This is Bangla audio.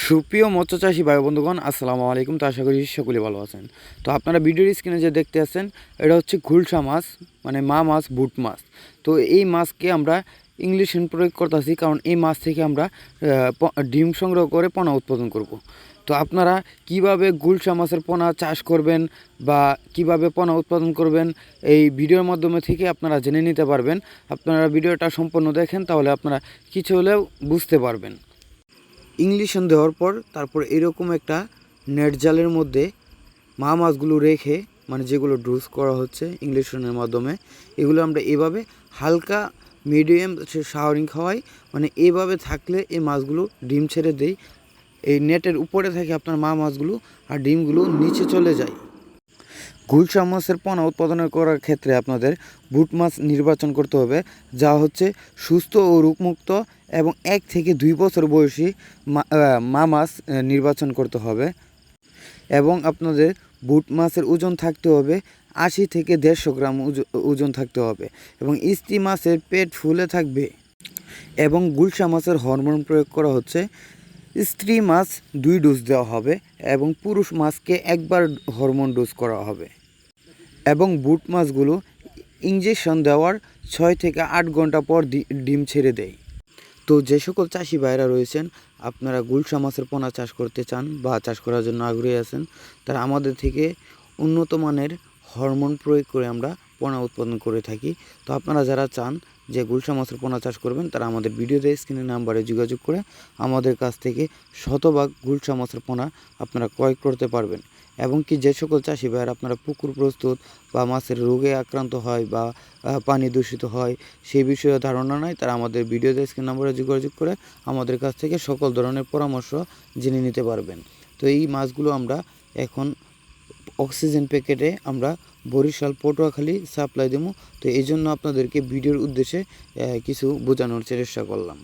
সুপ্রিয় মৎস্যচাষী ভাই বন্ধুগণ, আসসালামু আলাইকুম। তো আশা করি সকলে ভালো আছেন। তো আপনারা ভিডিওর স্ক্রিনে যে দেখতে আছেন, এটা হচ্ছে গুলশা মাছ, মানে মা মাছ, বুট মাছ। তো এই মাছকে আমরা ইংলিশ প্রয়োগ করতেছি, কারণ এই মাছ থেকে আমরা ডিম সংগ্রহ করে পোনা উৎপাদন করব। তো আপনারা কিভাবে গুলশা মাছের পোনা চাষ করবেন বা কিভাবে পোনা উৎপাদন করবেন, এই ভিডিওর মাধ্যমে থেকে আপনারা জেনে নিতে পারবেন। আপনারা ভিডিওটা সম্পূর্ণ দেখেন, তাহলে আপনারা কিছু হলেও বুঝতে পারবেন। ইংলিশন দেওয়ার পর তারপর এরকম একটা নেট জালের মধ্যে মা মাছগুলো রেখে, মানে যেগুলো ড্রুস করা হচ্ছে ইংলিশনের মাধ্যমে, এগুলো আমরা এভাবে হালকা মিডিয়াম শাওয়ারিং খাওয়াই। মানে এভাবে থাকলে এই মাছগুলো ডিম ছেড়ে দেয়। এই নেটের উপরে থাকে আপনার মা মাছগুলো, আর ডিমগুলো নিচে চলে যায়। গুলশা মাছের পোনা উৎপাদন করার ক্ষেত্রে আপনাদের বুট মাছ নির্বাচন করতে হবে, যা হচ্ছে সুস্থ ও রোগমুক্ত, এবং 1 থেকে 2 বছর বয়সী মা মাছ নির্বাচন করতে হবে। এবং আপনাদের বুট মাছের ওজন থাকতে হবে 80 থেকে 150 গ্রাম ওজন থাকতে হবে, এবং ইস্তি মাছের পেট ফুলে থাকবে। এবং গুলশা মাছের হরমোন প্রয়োগ করা হচ্ছে, স্ত্রী মাছ 2 ডোজ দেওয়া হবে এবং পুরুষ মাছকে একবার হরমোন ডোজ করা হবে। এবং বুট মাছগুলো ইঞ্জেকশন দেওয়ার 6 থেকে 8 ঘন্টা পর ডিম ছেড়ে দেয়। তো যে সকল চাষি ভাইরা রয়েছেন, আপনারা গুলশা মাছের পোনা চাষ করতে চান বা চাষ করার জন্য আগ্রহী আছেন, তারা আমাদের থেকে উন্নত মানের হরমোন প্রয়োগ করে আমরা পোনা উৎপাদন করে থাকি। তো আপনারা যারা চান যে গুলশা মাছের পোনা চাষ করবেন, তারা আমাদের ভিডিওতে স্ক্রিনের নাম্বারে যোগাযোগ করে আমাদের কাছ থেকে শতভাগ গুলশা মাছের পোনা আপনারা ক্রয় করতে পারবেন। এবং কি যে সকল চাষি ভাইয়ের আপনারা পুকুর প্রস্তুত বা মাছের রোগে আক্রান্ত হয় বা পানি দূষিত হয়, সেই বিষয়ে ধারণা নাই, তারা আমাদের ভিডিও স্ক্রিন নম্বরে যোগাযোগ করে আমাদের কাছ থেকে সকল ধরনের পরামর্শ জেনে নিতে পারবেন। তো এই মাছগুলো আমরা এখন অক্সিজেন প্যাকেটে আমরা বরিশাল পটুয়াখালী সাপ্লাই দেবো। তো এই জন্য আপনাদেরকে ভিডিওর উদ্দেশ্যে কিছু বোঝানোর চেষ্টা করলাম।